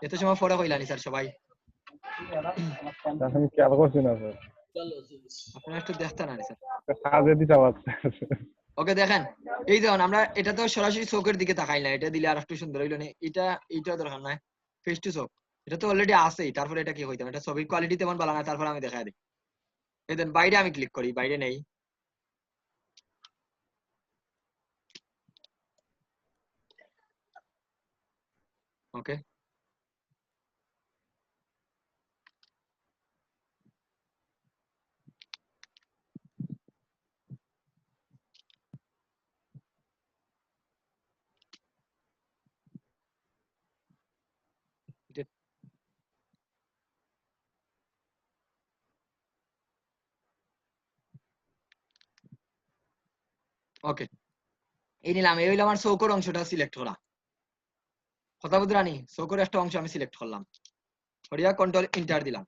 এত সময় পরে কইলানি স্যার সবাই আমি খেয়াল করছি না স্যার, আপনারা একটু দেখতেন না স্যার। কাজে দিতে পারছে। ওকে দেখেন, এই দেখুন আমরা এটা তো সরাসরি চোখের দিকে তাকাই না, এটা দিলে আর একটু সুন্দর হইলো না। এইটা দরকার নাই, ফেস টু চোখ, এটা তো অলরেডি আছেই। তারপরে এটা কি হইতাম, এটা ছবির কোয়ালিটি তেমন ভালো না, তারপর আমি দেখাই দিই। এই দেন বাইরে আমি ক্লিক করি, বাইরে নেই। ওকে, ওকে, এই নিলাম। এই হইলো আমার চৌকোর অংশটা সিলেক্ট করা। কথা বুঝতে রানি, চৌকোর একটা অংশ আমি সিলেক্ট করলাম, করিয়া কন্ট্রোল ইন্টার দিলাম।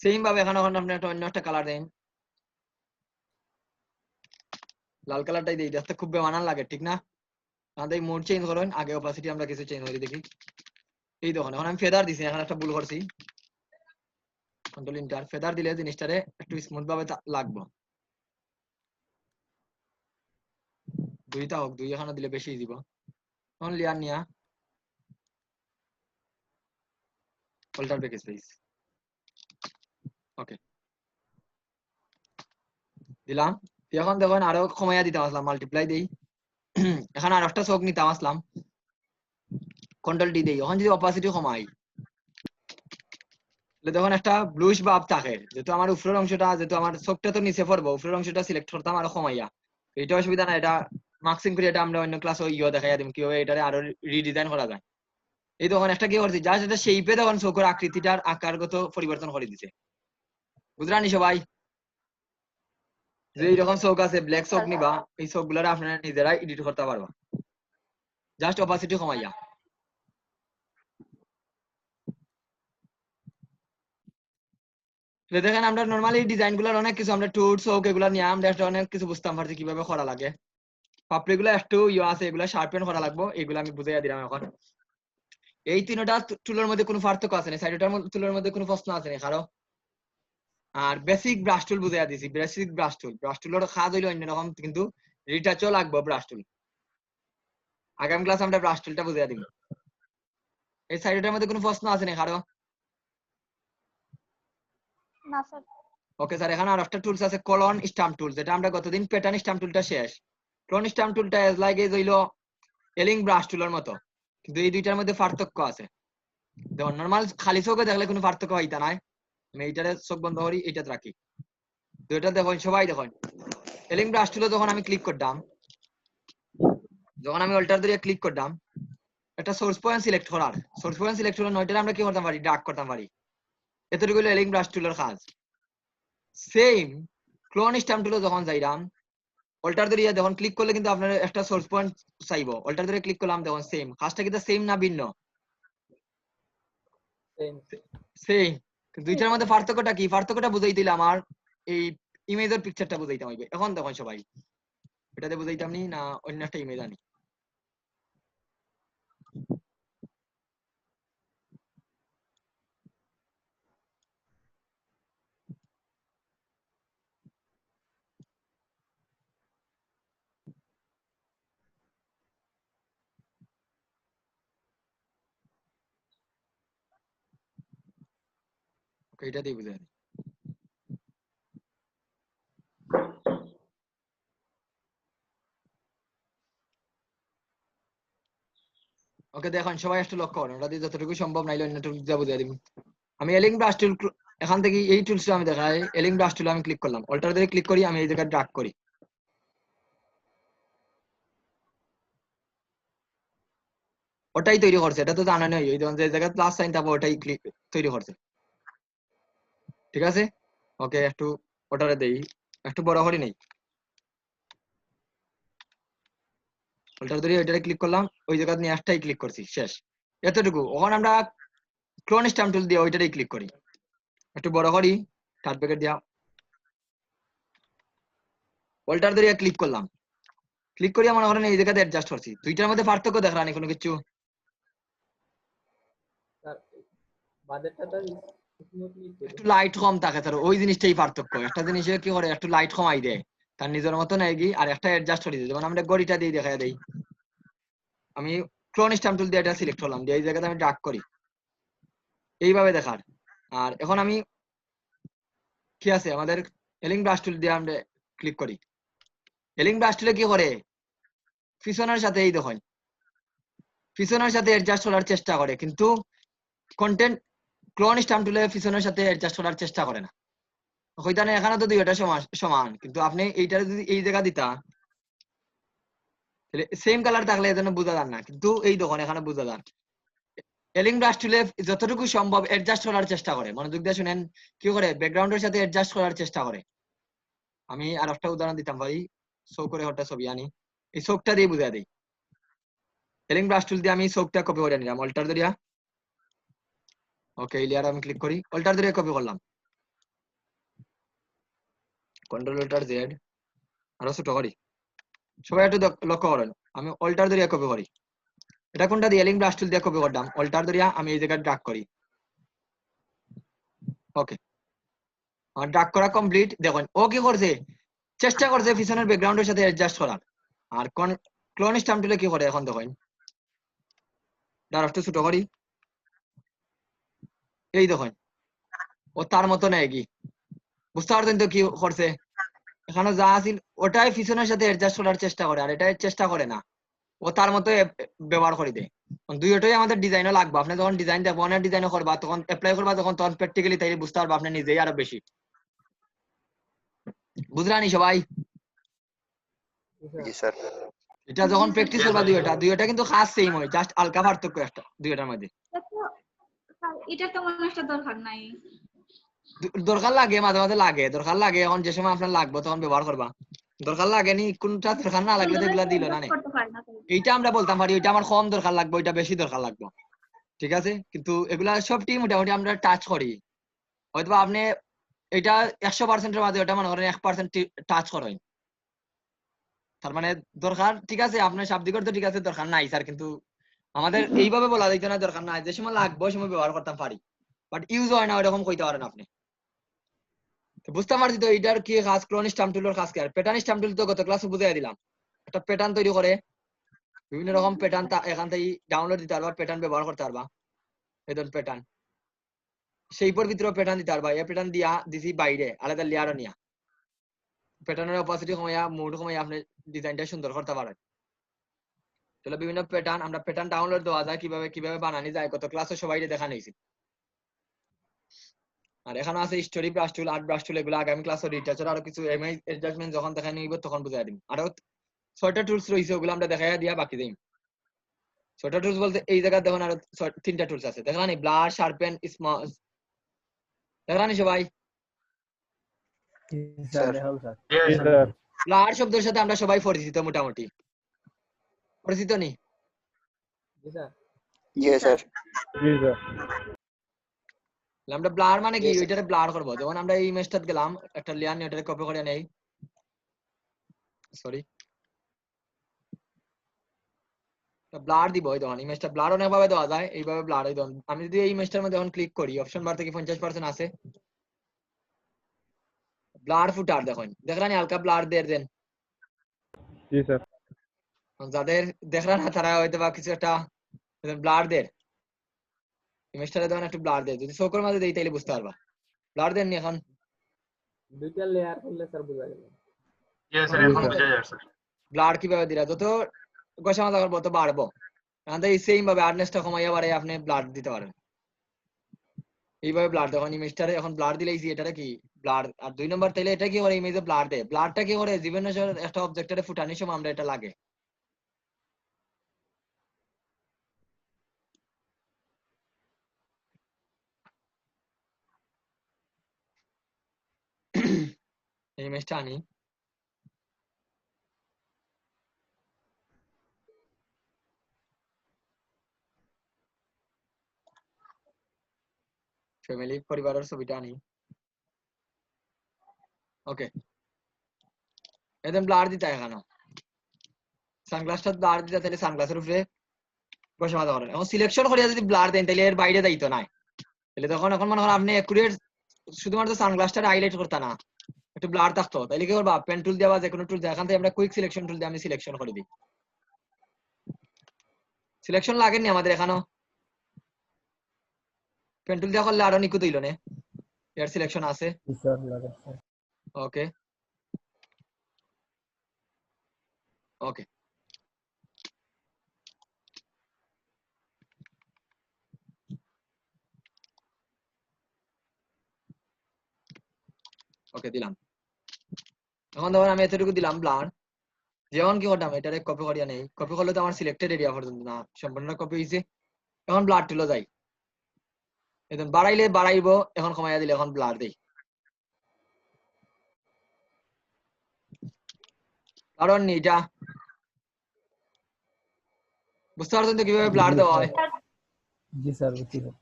সেম ভাবে এখানে আপনি একটা অন্য একটা কালার দেন, লাল কালারটাই দিই, দেখতে খুব বেমানান লাগে, ঠিক না? আমাদের মোড চেঞ্জ করেন, আগে অপাসিটি আমরা কিছু চেঞ্জ করে দেখি। এই দেখুন এখন আমি ফেদার দিছি, এখানে একটা ভুল করছি, কন্ট্রোল ইন্টার। ফেদার দিলে জিনিসটারে একটু স্মুথ ভাবে লাগবো। দুইটা হোক, দুই এখানে দিলে বেশি দিব। এখন লেয়ার নিয়া অল্টার ব্যাক স্পেস, ওকে দিলাম। এখন দেখুন আরো কমাইয়া দিতে আসলাম, মাল্টিপ্লাই দেই। এখন আর একটা চোখ নিতে আসলাম, কন্ট্রোল ডি দেই। এখন যদি অপাসিটি কমাই, দেখুন একটা ব্লুইশ ভাব থাকে, যেহেতু আমার উপরের অংশটা, যেহেতু আমার চোখটা তো নিচে পড়বো, উপরের অংশটা সিলেক্ট করতাম আরো কমাইয়া। এটা অসুবিধা না, এটা মার্কসিং করে এটা আমরা অন্য ক্লাসে দেখাইয়া দিম কিভাবে এটারে আরো রিডিজাইন করা যায়। এই তখন একটা কি করছি, জাস্ট এটা শেপে তখন চোখের আকৃতিটার আকারগত পরিবর্তন করে দিছে, বুঝলানি সবাই? যে এইরকম চোখ আছে, ব্ল্যাক চোখ নিবা, এই চোখ গুলার আপনারা নিজেরাই এডিট করতে পারবা, জাস্ট অপাসিটি কমাইয়া। দেখেন আমরা নরমালি ডিজাইন গুলার অনেক কিছু আমরা টুল চোখ এগুলা নিয়ে আমরা একটা অনেক কিছু বুঝতাম পারছি কিভাবে করা লাগে। পাপড়ি গুলা একটু আছে, এগুলা শার্পেন করা লাগবো, এগুলো আমি বুঝাইয়া দিলাম। এখন এই তিনটা টুলের মধ্যে কোনো পার্থক্য আছে না, সাইডটার টুলের মধ্যে কোনো প্রশ্ন আছে না কারো? আর বেসিক ব্রাশ টুল বুঝাইয়া দিছি, বেসিক ব্রাশ টুলের কাজ হইলো অন্যরকম, কিন্তু রিটাচও লাগবে ব্রাশ টুল। আগামী ক্লাস আমরা ব্রাশ টুলটা বুঝাইয়া দিব। এই সাইডটার মধ্যে কোনো প্রশ্ন আছে না কারো? না স্যার। ওকে স্যার, এখানে আর একটা টুলস আছে কলন স্ট্যাম্প টুল, যেটা আমরা গতদিন প্যাটার্ন স্ট্যাম্প টুলটা শেষ। ক্লোন স্ট্যাম্প টুলটা এজ লাইক এজ হইলো এলিং ব্রাশ টুলের মতো, কিন্তু এই দুইটার মধ্যে পার্থক্য আছে। যেমন নরমাল খালি চোখে দেখলে কোনো পার্থক্য হইতা নাই, আমি এইটারে চোখ বন্ধ করি, এইটাতে রাখি, দুইটা দেখুন সবাই দেখুন। এলিং ব্রাশ টুলে যখন আমি ক্লিক করতাম, যখন আমি অল্টার ধরে ক্লিক করতাম, একটা সোর্স পয়েন্ট সিলেক্ট করার, সোর্স পয়েন্ট সিলেক্ট করলে নয়টা আমরা কি করতাম পারি, ডার্ক করতাম পারি। এতটুকু হলো এলিং ব্রাশ টুলের কাজ। সেম ক্লোন স্ট্যাম্প টুলে যখন যাইলাম, অল্টার ধরে যখন ক্লিক করলে কিন্তু আপনার একটা সোর্স পয়েন্ট চাইবো, অল্টার ধরে ক্লিক করলাম, দেখুন সেম কাজটা, কিন্তু সেম না ভিন্ন? সেম। দুইটার মধ্যে পার্থক্যটা কি? পার্থক্যটা বুঝাই দিলে আমার এই ইমেজের পিকচারটা বুঝাইতে হইবে। এখন দেখুন সবাই, এটাতে বুঝাইতাম নি না অন্য একটা ইমেজ আনি? ওকে, এটাতেই বুঝাই দিই। ওকে দেখুন সবাই একটু লক্ষ্য করুন, ওটা দিয়ে যতটুকু সম্ভব নাইলে অন্যটুকু যা বুঝাই দিব। আমি এলিং ব্রাশ টুল, এখান থেকে এই টুলসটা আমি দেখাই, এলিং ব্রাশ টুল আমি ক্লিক করলাম, অল্টার ধরে ক্লিক করি, আমি এই জায়গায় ড্র্যাগ করি, ওটাই তৈরি করছে। এটা তো জানা নেই, এই যে জায়গায় প্লাস সাইন থাকবে ওটাই ক্লিক তৈরি করছে, ঠিক আছে? ওকে একটু ওটারে দেই, একটু বড় করে নেই, অল্টার ধরে ওইটারে ক্লিক করলাম, ওই জায়গা নিয়ে একটাই ক্লিক করছি, শেষ। এতটুকু। এখন আমরা ক্লোন স্ট্যাম্প টুল দিয়ে ওইটারই ক্লিক করি, একটু বড় করি, থার্ড প্যাকেট দিয়া অল্টার ধরে ক্লিক করলাম, ক্লিক করি মনে করেন এই জায়গাতে অ্যাডজাস্ট করছি। দুইটার মধ্যে পার্থক্য দেখলাম কোনো কিছু? একটু লাইট কম থাকে তার, ওই জিনিসটাই পার্থক্য। একটা জিনিসে কি করে একটু লাইট কমাই দেয় তার নিজের মতো নেয় কি, আর একটা অ্যাডজাস্ট করে দেয়। যেমন আমরা গড়িটা দিয়ে দেখা দেই, আমি ক্লোন স্ট্যাম্প টুল দিয়ে এটা সিলেক্ট করলাম, দিয়ে এই জায়গাতে আমি ড্রাগ করি এইভাবে দেখার। আর এখন আমি কি আছে আমাদের এলিং ব্রাশ টুল দিয়ে আমরা ক্লিক করি। এলিং ব্রাশ টুলে কি করে পিছনের সাথে এই দেখুন পিছনের সাথে অ্যাডজাস্ট করার চেষ্টা করে, কিন্তু কন্টেন্ট ক্লোন স্ট্যাম্প টুলে পিছনের সাথে অ্যাডজাস্ট করার চেষ্টা করে না। হইতানে এখানে তো দুইটা সমান, কিন্তু আপনি এইটার যদি এই জায়গা দিতা তাহলে সেম কালার থাকলে এজন্য বোঝা যান না, কিন্তু এই দেখুন এখানে বোঝা যান। এলিং ব্রাশ টুলে যতটুকু সম্ভব অ্যাডজাস্ট করার চেষ্টা করে, মনোযোগ দিয়ে শুনেন কি করে ব্যাকগ্রাউন্ডের সাথে অ্যাডজাস্ট করার চেষ্টা করে। আমি আর একটা উদাহরণ দিতাম ভাই, শো করে একটা ছবি আনি, এই চোখটা দিয়ে বুঝা দিই। এলিং ব্রাশ টুল দিয়ে আমি চোখটা কপি করে নিলাম অল্টার ধরিয়া, ওকে এই লেয়ার আমি ক্লিক করি, অল্টার ধরিয়া কপি করলাম, কন্ট্রোল অল্টার জেড, আরো ছোট করি। সবাই একটু লক্ষ্য করেন, আমি অল্টার ধরিয়া কপি করি। এটা কোনটা দিয়ে এলিং ব্রাশ টুল দিয়ে কপি করলাম, অল্টার ধরিয়া আমি এই জায়গায় ড্রাগ করি। ওকে আমার ড্রাগ করা কমপ্লিট। দেখুন ও কি করছে, চেষ্টা করছে পিছনের ব্যাকগ্রাউন্ডের সাথে অ্যাডজাস্ট করার। আর ক্লোন স্ট্যাম্প টুলে কি করে এখন দেখুন, একটু ছোট করি, এই দেখুন ও তার মতো নেয় কি, বুঝতে পারছেন তো কি করছে। এখানে যা আছিল ওটাই পিছনের সাথে অ্যাডজাস্ট করার চেষ্টা করে, আর এটা চেষ্টা করে না, ও তার মতো ব্যবহার করে দেয়। দুইটাই আমাদের ডিজাইনও লাগবে। আপনি যখন ডিজাইন দেখবো অনেক ডিজাইনও করবা, তখন অ্যাপ্লাই করবা, তখন প্র্যাকটিক্যালি তাই বুঝতে পারবা আপনি নিজেই আরো বেশি। বুঝলানি সবাই? জি স্যার। এটা যখন প্র্যাকটিস করবা দুইটা কিন্তু খাস সেম হয়, জাস্ট হালকা পার্থক্য একটা দুইটার মধ্যে। এটা তো মনে একটা দরকার নাই, দরকার লাগে মাঝে মাঝে লাগে, দরকার লাগে। এখন যে সময় আপনার লাগবে তখন ব্যবহার করবা, দরকার লাগেনি কোনটা দরকার না লাগলে তো এগুলা দিল না। এইটা আমরা বলতাম পারি ওইটা আমার কম দরকার লাগবে, ওইটা বেশি দরকার লাগবে, ঠিক আছে। কিন্তু এগুলা সবটি মোটামুটি আমরা টাচ করি। হয়তো আপনি এটা 100%-এর মাঝে ওটা মনে করেন 1% টাচ করেন, তার মানে দরকার ঠিক আছে আপনার শাব্দিক অর্থ ঠিক আছে, দরকার নাই স্যার, কিন্তু আমাদের এইভাবে বলা যাইতো না দরকার নাই, যে সময় লাগবে ওই সময় ব্যবহার করতাম পারি, বাট ইউজ হয় না ওইরকম কইতে পারেন আপনি। তো বুঝতে পারছি তো এটার কি কাজ, ক্লোন স্ট্যাম্প টুলের কাজ কি। আর প্যাটার্ন স্ট্যাম্প টুল তো গত ক্লাসে বুঝাই দিলাম, একটা প্যাটার্ন তৈরি করে বিভিন্ন রকম প্যাটার্ন এখান থেকে ডাউনলোড দিতে পারবা, প্যাটার্ন ব্যবহার করতে পারবা। এই ধরুন প্যাটার্ন সেইপর ভিতরে প্যাটার্ন দিতে পারবা, এই প্যাটার্ন দিয়া দিছি বাইরে আলাদা লেয়ারও নিয়া, প্যাটার্নের অপাসিটি কমাইয়া মুড কমাইয়া আপনি ডিজাইনটা সুন্দর করতে পারেন। তাহলে বিভিন্ন প্যাটার্ন আমরা প্যাটার্ন ডাউনলোড দেওয়া যায় কিভাবে কিভাবে বানানো যায় গত ক্লাসে সবাই দেখা নিয়েছি। আর এখানে আছে স্টোরি ব্রাশ টুল, আর্ট ব্রাশ টুল, এগুলো আগামী ক্লাসে রিটাচার আরো কিছু এমআই অ্যাডজাস্টমেন্ট যখন দেখা নিব তখন বুঝাই দিই। আরো 6টা টুলস রয়েছে, ওগুলো আমরা দেখাইয়া দিয়া বাকি দিই। 6টা টুলস বলতে এই জায়গা দেখুন আরো 3টা টুলস আছে, দেখলাম নি ব্লার, শার্পেন, স্মজ, দেখলাম নি সবাই? ব্লার শব্দের সাথে আমরা সবাই পরিচিত, মোটামুটি পরিচিত নি? জি স্যার। আমরা ব্লার মানে কি, ওইটারে ব্লার করব। যখন আমরা এই ইমেজটা গেলাম একটা লেয়ার নিয়ে ওটারে কপি করে নেই, সরি ব্লার দিব। এই দেখুন ইমেজটা ব্লার অনেক ভাবে দেওয়া যায়, এইভাবে ব্লার। এই দেখুন আমি যদি এই ইমেজটার মধ্যে এখন ক্লিক করি, অপশন বার থেকে 50% আছে ব্লার ফুটার, দেখুন দেখলেন হালকা ব্লার দিয়ে দেন। জি স্যার। যাদের দেখলেন না তারা হয়তো বা কিছু একটা ব্লার দেন, ইমেজটারে দেখুন একটু ব্লার দেয়, যদি চোখের মাঝে দেই তাইলে বুঝতে পারবা। ব্লার দেন নি এখন? দুইটা লেয়ার করলে স্যার বোঝা গেল। জি স্যার এখন বোঝা যাচ্ছে। ব্লার কিভাবে দিলা, যত গোছা মাথা করবো তত বাড়বো, এখন তো এই সেম ভাবে হার্ডনেসটা কমাইয়া বাড়ে আপনি ব্লার দিতে পারেন। এইভাবে ব্লার দেখুন ইমেজটারে এখন ব্লার দিলেইছি, এটারে কি ব্লার। আর 2 নম্বর তাইলে এটা কি করে ইমেজে ব্লার দেয়, ব্লারটা কি করে জীবনে একটা অবজেক্টরে ফুটানোর সময় আমরা এটা লাগে। এই ইমেজটা আনি, ফ্যামিলি পরিবারের ছবিটা আনি, ওকে একদম ব্লার দিতে এখানে সানগ্লাসটা ব্লার দিতে, তাহলে সানগ্লাসের উপরে বসে মাথা করেন। এখন সিলেকশন করিয়া যদি ব্লার দেন তাহলে এর বাইরে যাইতো না, তাহলে তখন এখন মনে করেন আপনি একুরেট শুধুমাত্র সানগ্লাসটা হাইলাইট করতে না, একটু ব্লার থাকতো, তাহলে কি করবা পেন টুল দেওয়া যে কোনো টুল এখান থেকে আমরা কুইক সিলেকশন টুল দিয়ে আমি সিলেকশন করে দিই। সিলেকশন লাগেনি আমাদের এখানেও, পেন টুল দিয়ে করলে আরো নিখুঁত হইল না, এর সিলেকশন আছে। জি স্যার লাগে স্যার। ওকে ওকে ওকে দিলাম। এখন ধরুন আমি এতটুকু দিলাম ব্লার, যেমন কি করতাম এটারে কপি করিয়া নেই, কপি করলে তো আমার সিলেক্টেড এরিয়া পর্যন্ত না, সম্পূর্ণ কপি হয়েছে। এখন ব্লার টুলে যাই, এখন বাড়াইলে বাড়াইবো, এখন কমাইয়া দিলে এখন ব্লার দেই। কারণ এটা বুঝতে পারছেন তো কিভাবে ব্লার দেওয়া হয়? জি স্যার বুঝছি স্যার।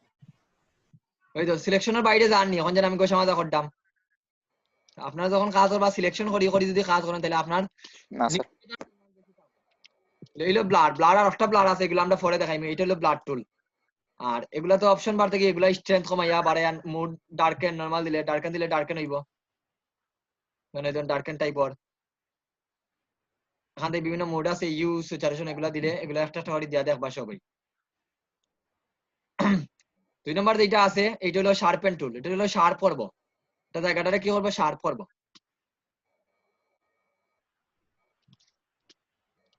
ওই তো সিলেকশনের বাইরে যাননি, এখন যেন আমি গোসা মাজা করতাম। আপনারা যখন কাজ করবা সিলেকশন করি করি যদি কাজ করেন তাহলে আপনার না স্যার। এইগুলো ব্লার ব্লার আর একটা ব্লার আছে, এগুলো আমরা পরে দেখাইমি। এটা হলো ব্লার টুল। আর এগুলা তো অপশন বার থেকে এগুলা স্ট্রেংথ কমাইয়া বাড়াইয়া মুড ডার্কেন নরমাল দিলে ডার্কেন হইব, মানে একজন ডার্কেন টাইপর। এখান থেকে বিভিন্ন মোড আছে, ইউ স্যাচুরেশন, এগুলা দিলে এগুলা একটা একটা করে দিয়া দেখবা সবাই। 2 নম্বর যেটা আছে এইটা হলো শার্পেন টুল, এটা হলো শার্প করব, এটা জায়গাটারে কি করব শার্প করব।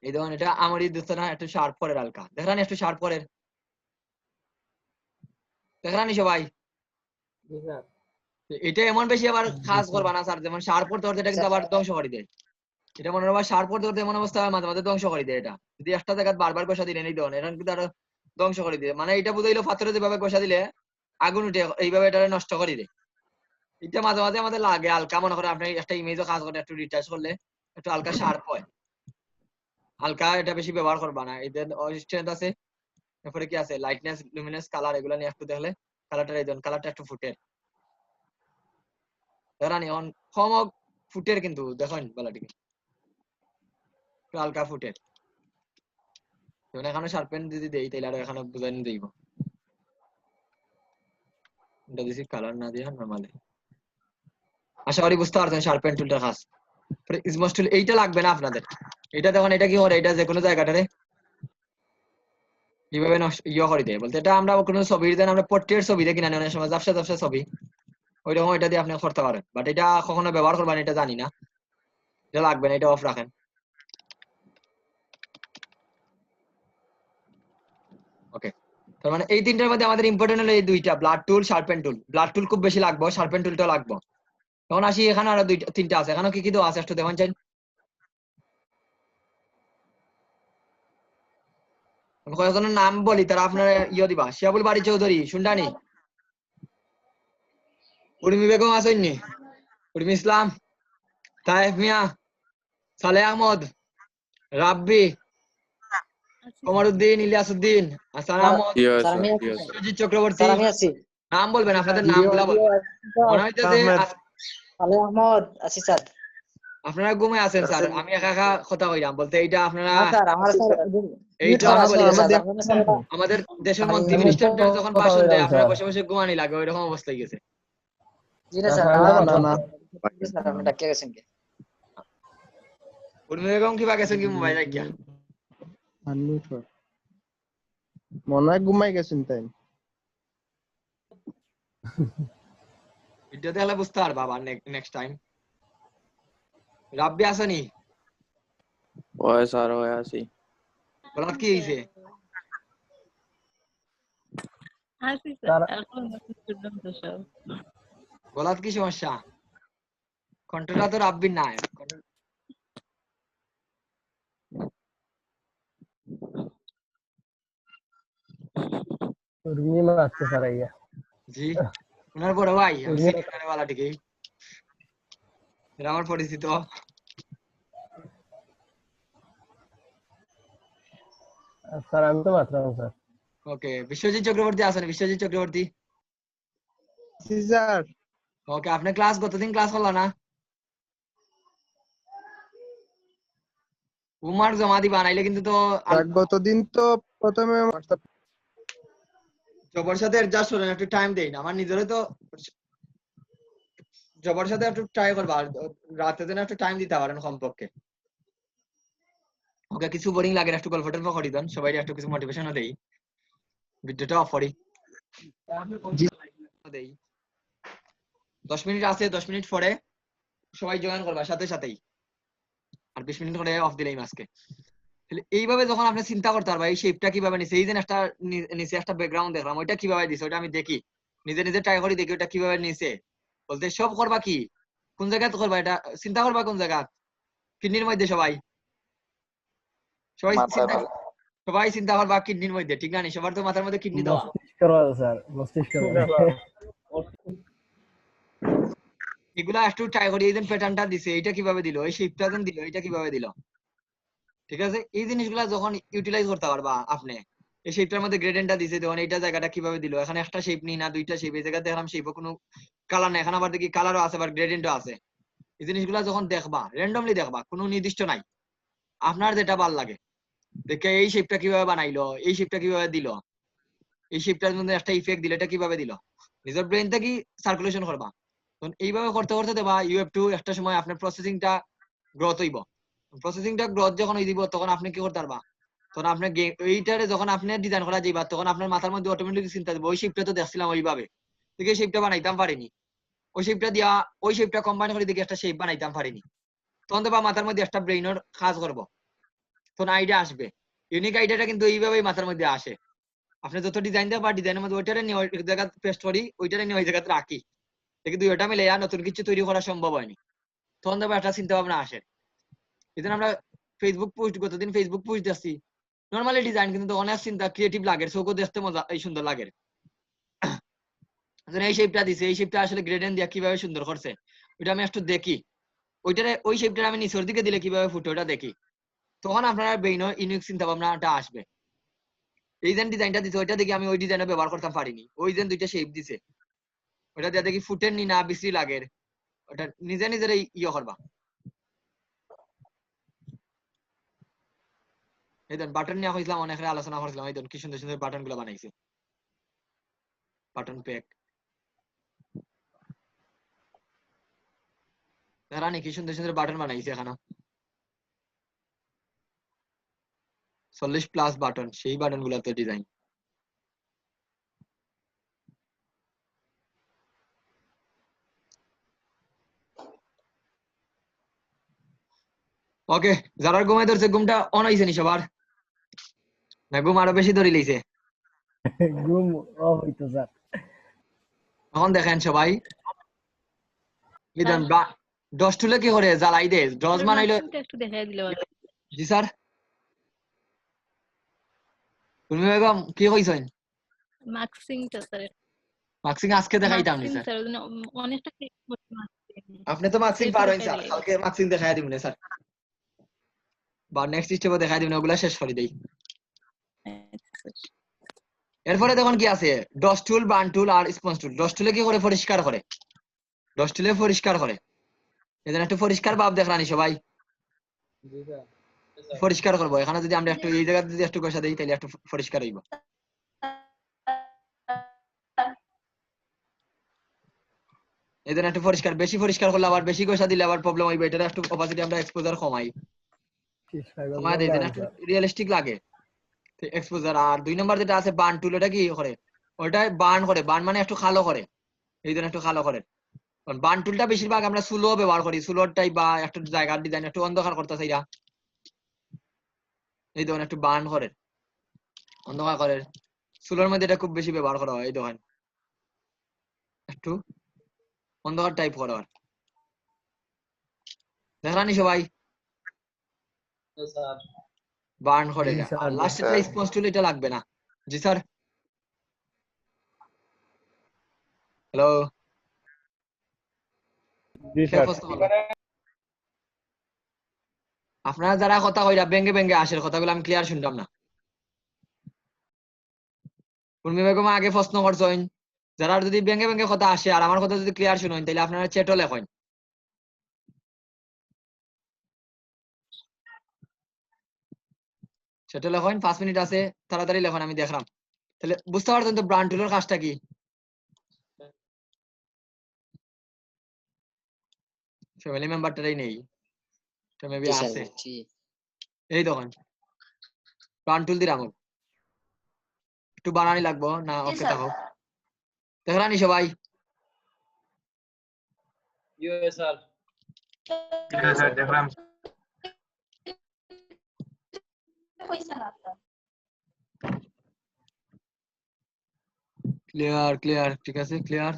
এই দেখুন এটা আমারই দিচ্ছে না, একটু শার্প করে হালকা দেখেন, একটু শার্প করে দেখেন সবাই। জি স্যার। এটা এমন বেশি আবার কাজ করবা না স্যার, যেমন শার্প করতে করতে এটা কিন্তু আবার ধ্বংস করে দেয়। এটা মনে হয় শার্প করতে করতে এমন অবস্থা হয় মাঝে মাঝে ধ্বংস করে দেয়। এটা যদি একটা জায়গায় বারবার কষা দিলে নেই দেন, এটা কিন্তু আরো ধ্বংস করে দিয়ে, মানে এটা বুঝাইলো পাথরে যেভাবে কষা দিলে আগুন উঠে এইভাবে এটা নষ্ট করে দেয়। এটা মাঝে মাঝে আমাদের লাগে হালকা, মনে করে আপনি একটা ইমেজও কাজ করে একটু রিটাচ করলে একটু হালকা শার্প হয়, হালকা এটা বেশি ব্যবহার করবা না। এদের স্ট্রেংথ আছে, তারপরে কি আছে লাইটনেস লুমিনেন্স কালার, এগুলো নিয়ে একটু দেখলে কালারটা এই কালারটা একটু ফুটে ধরানি এখন কম ফুটের, কিন্তু দেখেন বেলাটিকে একটু হালকা ফুটের। যেমন এখানে শার্পেন যদি দেই তাহলে আরো এখানে বুঝাই দিব, এটা দিছি কালার না দিয়ে নরমালি। আশা করি বুঝতে পারছেন শার্পেন টুলটার কাজ। স্মস টুল এইটা লাগবে না আপনাদের, এটা দেখুন এটা কি করে, এটা যে কোনো জায়গাটারে কিভাবে ইয়ে করে দেয় বলতে, এটা আমরা কোনো ছবির দেন আমরা পোর্ট্রেট ছবি দেখি না অনেক সময় জাফসা জাফসা ছবি, ওই রকম এটা দিয়ে আপনি করতে পারেন, বাট এটা কখনো ব্যবহার করবেন এটা জানি না, এটা লাগবে না, এটা অফ রাখেন। ওকে, তার মানে এই তিনটার মধ্যে আমাদের ইম্পর্টেন্ট হলো এই দুইটা, ব্লাড টুল শার্পেন টুল। ব্লাড টুল খুব বেশি লাগবে, শার্পেন টুলটাও লাগবে। তখন আসি এখানে আরো দুইটা তিনটা আছে, এখানে কি কি দেওয়া আছে একটু দেখুন চাই। আমি কয়েকজনের নাম বলি তারা আপনার ইয়ে দিবা। শিয়াবুল বাড়ি চৌধুরী শুনডানি, উর্মি বেগম আসেননি, উর্মি ইসলাম, তায়েফ মিয়া, সালেহ আহমদ, রাব্বি, কমরউদ্দিন, ইলিয়াসউদ্দিন, হাসান আহমদ, সুজিত চক্রবর্তী। নাম বলবেন, আপনাদের নাম গুলা বলবেন। মনে হইতেছে আহমদ আছি স্যার। আপনারা ঘুমে আছেন স্যার, আমি একা একা কথা কইলাম বলতে এইটা আপনারা স্যার আমার স্যার এইটা আমাদের দেশের মন্ত্রী মিনিস্টারদের যখন ভাষণ দেয় আপনারা বসে বসে ঘুমানি লাগে, ওই রকম অবস্থা গেছে। জি না স্যার, স্যার আপনি ডাকিয়ে গেছেন কি? উর্মি বেগম কি বা গেছেন কি মোবাইল রাখিয়া? মনে হয় ঘুমাই গেছেন তাই। ভিডিও দেখলে বুঝতে পারবা আবার নেক্সট টাইম। রাব্বি আসেনি? ওই স্যার ওই আছি। বলাত কি হইছে? বলাত কি সমস্যা? কন্ট্রোলটা তো রাব্বির না। উর্মি মারতে স্যার আইয়া। জি ওনার বড় ভাই, আমি সিনিয়র वाला ঠিকই, এরা আমার পরিচিত। স্যার আমি তো মাত্রাম স্যার। ওকে, বিশ্বজিৎ চক্রবর্তী আছেন? বিশ্বজিৎ চক্রবর্তী জি স্যার। ওকে, আপনি ক্লাস গতদিন ক্লাস করলা না? হোমওয়ার্ক জমা দিবা, নাইলে কিন্তু তো গতদিন তো প্রথমে জবর সাথে অ্যাডজাস্ট করেন, একটু টাইম দেই না, আমার নিজেরও তো জবর সাথে একটু ট্রাই করবা, আর রাতে দিন একটু টাইম দিতে পারেন কমপক্ষে। ওকে কিছু বোরিং লাগে একটু গল্প টল্প করি দেন, সবাই একটু কিছু মোটিভেশনও দেই, ভিডিওটা অফ করি দেই। 10 মিনিট আছে, 10 মিনিট পরে সবাই জয়েন করবা সাথে সাথেই, আর 20 মিনিট করে অফ দিলেই আজকে। এইভাবে যখন আপনি চিন্তা করতে পারবা এই শেপটা কিভাবে নিছে, এই যে একটা নিচে একটা ব্যাকগ্রাউন্ড দেখলাম, ওইটা কিভাবে দিছে ওটা আমি দেখি, নিজে নিজে ট্রাই করি দেখি ওটা কিভাবে নিছে। বলতে সব করবা কি কোন জায়গাতে করবা, এটা চিন্তা করবা কোন জায়গা, কিডনির মধ্যে। সবাই চিন্তা সবাই চিন্তা করবা কিডনির মধ্যে, ঠিক না? সবার তো মাথার মধ্যে কিডনি দেওয়া, স্যার মস্তিষ্ক এগুলা একটু ট্রাই করি। এই যে প্যাটার্নটা দিছে এটা কিভাবে দিল, এই শেপটা যেন দিল এটা কিভাবে দিল, ঠিক আছে? এই জিনিসগুলা যখন ইউটিলাইজ করতে পারবা আপনি, এই শেপটার মধ্যে গ্রেডিয়েন্টটা দিছে তখন এইটা জায়গাটা কিভাবে দিল, এখানে একটা শেপ নেই না দুইটা শেপ, এই জায়গায় দেখলাম শেপও কোনো কালার নাই, এখানে আবার দেখি কালারও আছে আবার গ্রেডিয়েন্টও আছে। এই জিনিসগুলা যখন দেখবা র্যান্ডমলি দেখবা, কোনো নির্দিষ্ট নাই, আপনার যেটা ভালো লাগে দেখে এই শেপটা কিভাবে বানাইলো, এই শেপটা কিভাবে দিল, এই শেপটার মধ্যে একটা ইফেক্ট দিল, এটা কিভাবে দিল, নিজের ব্রেন থেকে সার্কুলেশন করবা। তখন এইভাবে করতে করতে দেবা ইউ হ্যাভ টু একটা সময় আপনার প্রসেসিংটা গ্রোথ হইব। প্রসেসিংটা গ্রোথ যখন হয়ে দিব তখন আপনি কি করতে পারবা, তখন আপনি এইটারে যখন আপনি ডিজাইন করা যাইবা তখন আপনার মাথার মধ্যে অটোমেটিক চিন্তা দেবো ওই শেপটা তো দেখছিলাম ওইভাবে, দেখে এই শেপটা বানাইতাম পারিনি, ওই শেপটা দিয়া ওই শেপটা কম্বাইন করে দেখে একটা শেপ বানাইতাম পারিনি। তখন দেবা মাথার মধ্যে একটা ব্রেইনের কাজ করবো, তখন আইডিয়া আসবে। ইউনিক আইডিয়াটা কিন্তু এইভাবেই মাথার মধ্যে আসে। আপনি যত ডিজাইন দেবা ডিজাইনের মধ্যে ওইটারে নিয়ে ওই জায়গা পেস্ট করি, ওইটারে নিয়ে ওই জায়গাতে রাখি, দেখি দুইটা মিলে নতুন কিছু তৈরি করা সম্ভব হয়নি, তখন দেবা একটা চিন্তা ভাবনা আসে। এই জন্য আমরা ফেসবুক পোস্ট, গতদিন ফেসবুক পোস্ট দেখছি নর্মালি ডিজাইন, কিন্তু অনেক চিন্তা ক্রিয়েটিভ লাগে, চোখও দেখতে মজা এই সুন্দর লাগে। এই শেপটা দিছে, এই শেপটা আসলে গ্রেডিয়েন্ট দিয়া কিভাবে সুন্দর করছে ওইটা আমি একটু দেখি, ওইটারে ওই শেপটা আমি নিচের দিকে দিলে কিভাবে ফুটে ওটা দেখি, তখন আপনারা ব্রেইনও ইউনিক চিন্তা ভাবনাটা আসবে। এই যে ডিজাইনটা দিছে ওইটা দেখি আমি ওই ডিজাইনটা ব্যবহার করতে পারিনি, ওই যে দুইটা শেপ দিছে ওইটা দিয়ে দেখি ফুটের নি না বিশ্রী লাগে, ওটা নিজে নিজের ইয়ে করবা। এই দেন বাটন নিয়ে হয়েছিলাম অনেক আলোচনা করছিলাম, এই দেন কি সুন্দর সুন্দর বাটন গুলো বানাইছে, বাটন প্যাক রানি কি সুন্দর সুন্দর বাটন বানাইছে এখানে, 40+ বাটন, সেই বাটন গুলাতে ডিজাইন। ওকে, যারা ঘুমাই ধরছে ঘুমটা অন হইছে নি সবার, না ঘুম আরো বেশি ধরে লইছে? ঘুম অফ হইতো স্যার। এখন দেখেন সবাই ইদান ডস টুলে কি করে জ্বালাই দে, ডস বানাইলো। একটু দেখাই দিলে ভালো। জি স্যার, তুমি বেগম কি কইছেন? মার্কসিংটা স্যার, মার্কসিং আজকে দেখাইতাম নি স্যার, স্যার অনেকটা আপনি তো মার্কসিং পার হইন স্যার, কালকে মার্কসিং দেখাই দিবেন স্যার, বা নেক্সট স্টেপে দেখাই দিবেন, ওগুলা শেষ করে দেই। এরপরে দেখুন কি আছে, ডস টুল, বার্ন টুল আর স্পঞ্জ টুল। ডস টুলে কি করে পরিষ্কার করে, ডস টুলে পরিষ্কার করে, এজন্য একটু পরিষ্কার ভাব দেখলানি সবাই, জি স্যার। পরিষ্কার করবো। এখানে যদি আমরা একটু এই জায়গাতে যদি একটু কষা দেই তাহলে একটু পরিষ্কার হইব। এই জন্য একটু পরিষ্কার, বেশি পরিষ্কার করলে আবার বেশি কষা দিলে আবার প্রবলেম হইবে, এটা একটু অপাসিটি আমরা এক্সপোজার কমাই, কমাই দেই দেন একটু রিয়েলিস্টিক লাগে এক্সপোজার। আর 2 নাম্বার যেটা আছে বার্ন টুল, এটা কি করে, ওটা বার্ন করে, বার্ন মানে একটু কালো করে, এই জন্য একটু কালো করে। বার্ন টুলটা বেশিরভাগ আমরা সুলো ব্যবহার করি, সুলোর টাইপ বা একটু জায়গার ডিজাইন একটু অন্ধকার করতে চাইরা, এই ধরনের একটু বার্ন করে, অন্ধকার করে। সুলোর মধ্যে এটা খুব বেশি ব্যবহার করা হয়, এই দেখেন একটু অন্ধকার টাইপ করা হয়, দেখলানি সবাই স্যার বার্ন করে। জি স্যার, আর লাস্ট এটা স্পঞ্জ টুল, এটা লাগবে না। জি স্যার, হ্যালো জি স্যার। আপনারা যারা কথা কইরা ব্যঙ্গে ব্যঙ্গে আসের কথাগুলো আমি ক্লিয়ার শুনলাম না। উর্মি বেগম আগে প্রশ্ন করছেন, যারা যদি ব্যঙ্গে ব্যঙ্গে কথা আসে আর আমার কথা যদি ক্লিয়ার শুনেন তাহলে আপনারা চ্যাটও লেখেন। চ্যাটও লেখেন, 5 মিনিট আছে, তাড়াতাড়ি লেখেন, আমি দেখলাম তাহলে বুঝতে পারছেন তো ব্রান্ড টুলের কাজটা কি? ফ্যামিলি মেম্বারটাই নেই, তো মেবি আছে। এই দেখুন ব্রান্ড টুল দিলাম, একটু বানানি লাগবো না? জি ওকে স্যার। থাকো, দেখলানি সবাই? Yes sir. Yes, sir. দেখলাম। হইছে না তো। ক্লিয়ার ক্লিয়ার, ঠিক আছে ক্লিয়ার।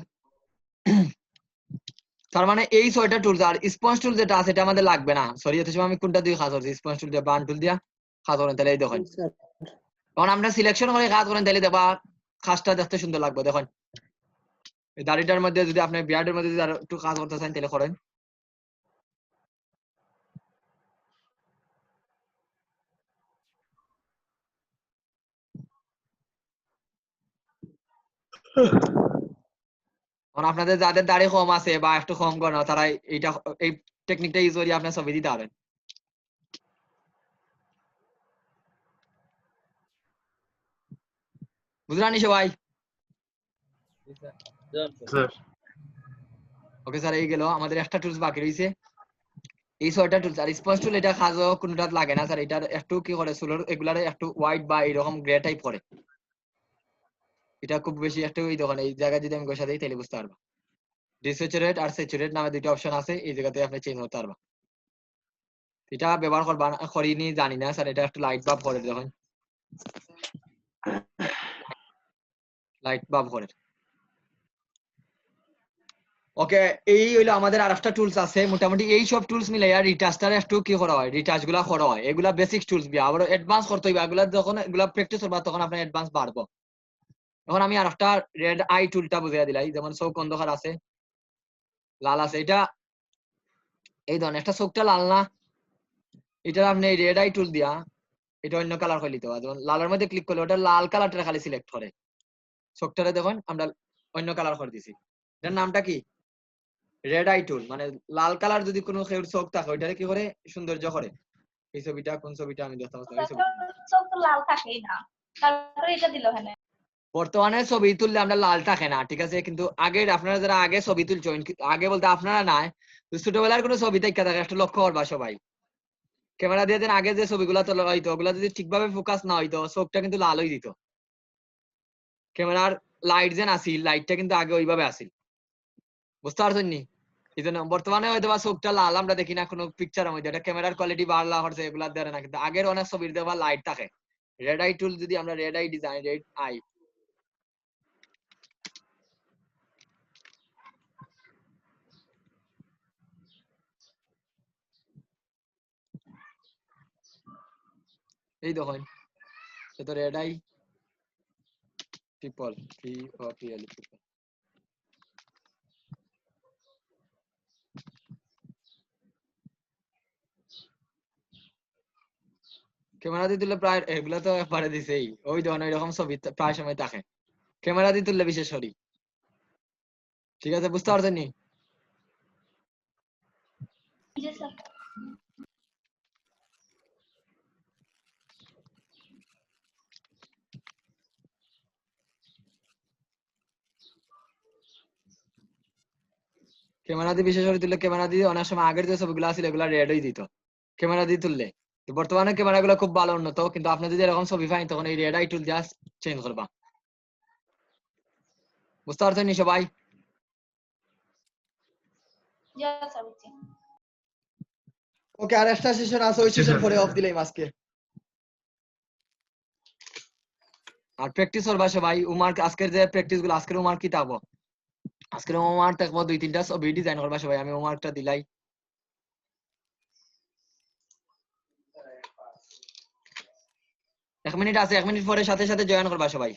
তার মানে এই 6টা টুলস, আর স্পঞ্জ টুল যেটা আছে এটা আমাদের লাগবে না। সরি, এত সময় আমি কোনটা দিয়ে কাজ করছি? স্পঞ্জ টুল দিয়ে, বার্ন টুল দিয়া কাজ করেন। তাহলে এই দেখুন, তখন আমরা সিলেকশন করে কাজ করেন, তাহলে দেখবা কাজটা দেখতে সুন্দর লাগবে। দেখুন এই দাড়িটার মধ্যে যদি আপনি বিয়ার্ডের মধ্যে যদি আর একটু কাজ করতে চান তাহলে করেন। কারণ আপনাদের যাদের দাড়ি কম আছে বা একটু কম গণ, তারা এইটা এই টেকনিকটা ইউজ করে আপনার ছবি দিতে পারেন। বুঝলেন সবাই? স্যার ওকে স্যার, এই গেল আমাদের একটা টুলস বাকি রয়েছে, এই 6টা টুলস। আর স্পঞ্জ টুল এটা কাজও কোনটা লাগে না স্যার, এটা একটু কি করে চুলের এগুলারে একটু হোয়াইট বা এরকম গ্রে টাইপ করে, এটা খুব বেশি একটু এই দেখুন এই জায়গায় যদি আমি বসা দিই তাহলে বুঝতে পারবা। ডিস্যাচুরেট আর স্যাচুরেট নামে দুইটা অপশন আছে, এই জায়গাতে আপনি চেঞ্জ করতে পারবা। এটা ব্যবহার করবা করিনি জানি না স্যার, এটা একটু লাইট বাব করে দেখুন, লাইট বাব করে। ওকে, এই হইলো আমাদের আরেকটা টুলস আছে। মোটামুটি এই সব টুলস মিলাইয়া রিটাচটারে একটু কি করা হয়, রিটাচ গুলা করা হয়। এগুলা বেসিক টুলস বিয়া, আবার অ্যাডভান্স করতে হইবে। এগুলা যখন এগুলা প্র্যাকটিস করবা তখন আপনার অ্যাডভান্স বাড়বো। এখন আমি আরেকটা রেড আই টুলটা বুঝিয়ে দিলাই, যেমন চোখ অন্ধকার আছে, লাল আছে, এটা এই ধরনের একটা চোখটা লাল না, এটা আপনি রেড আই টুল দিয়া এটা অন্য কালার করে নিতে পারবেন। যেমন লালের মধ্যে ক্লিক করলে ওটা লাল কালারটা খালি সিলেক্ট করে, চোখটারে দেখুন আমরা অন্য কালার করে দিছি। এটার নামটা কি? রেড আই টুল। মানে লাল কালার যদি কোনো কেউর চোখ থাকে ওইটারে কি করে সৌন্দর্য করে। এই ছবিটা কোন ছবিটা আমি দেখতে পাচ্ছি, এই ছবিটা। চোখ তো লাল থাকেই না, তারপরে এটা দিল এখানে। বর্তমানে ছবি তুললে আমরা লাল থাকে না, ঠিক আছে, কিন্তু আগের আপনারা যারা আগে ছবি তুলছেন, আগে বলতে আপনারা নাই, ছোটবেলার কোনো ছবি দেখা থাকে একটা লক্ষ্য করবা সবাই। ক্যামেরা দিয়ে দেন আগে যে ছবিগুলা তোলা হইতো, ওগুলা যদি ঠিকভাবে ফোকাস না হইতো চোখটা কিন্তু লাল হয়ে দিত। ক্যামেরার লাইট যেন আসিল, লাইটটা কিন্তু আগে ওইভাবে আসিল, বুঝতে পারছেন নি? এই জন্য বর্তমানে হয়তো বা চোখটা লাল আমরা দেখি না কোনো পিকচারের মধ্যে, এটা ক্যামেরার কোয়ালিটি বাড়লা হচ্ছে এগুলা দেয় না, কিন্তু আগের অনেক ছবির দেওয়া লাইট থাকে। রেড আই টুল যদি আমরা red eye design, red eye এই দেখুন, তো red eye people POPL people. Camera দিয়ে তুললে প্রায় এগুলা তো একবারে দিছেই, ওই ধরনের এরকম ছবি প্রায় সময় থাকে ক্যামেরা দিয়ে তুললে বিশেষ করি। ঠিক আছে, বুঝতে পারছেন নি? জি স্যার। ক্যামেরা দিয়ে বিশেষ করে তুললে, ক্যামেরা দিয়ে অনেক সময় আগের যে ছবিগুলো আছিল এগুলা রেড হয়ে দিত ক্যামেরা দিয়ে তুললে। তো বর্তমানে ক্যামেরা গুলো খুব ভালো উন্নত, কিন্তু আপনি যদি এরকম ছবি পাই তখন এই রেড আই টুল জাস্ট চেঞ্জ করবা। বুঝতে পারছেন নি সবাই? জি স্যার বুঝছি। ওকে, আর একটা সেশন আছে, ওই সেশন পরে অফ দিলাম আজকে। আর প্র্যাকটিস করবা সবাই। উমার আজকের যে প্র্যাকটিস গুলো, আজকের উমার কি থাকবো, আজকের উমার থাকবো 2-3টা ছবি ডিজাইন করবা সবাই। আমি উমারটা দিলাই। 1 মিনিট আছে, 1 মিনিট পরে সাথে সাথে জয়েন করবা সবাই।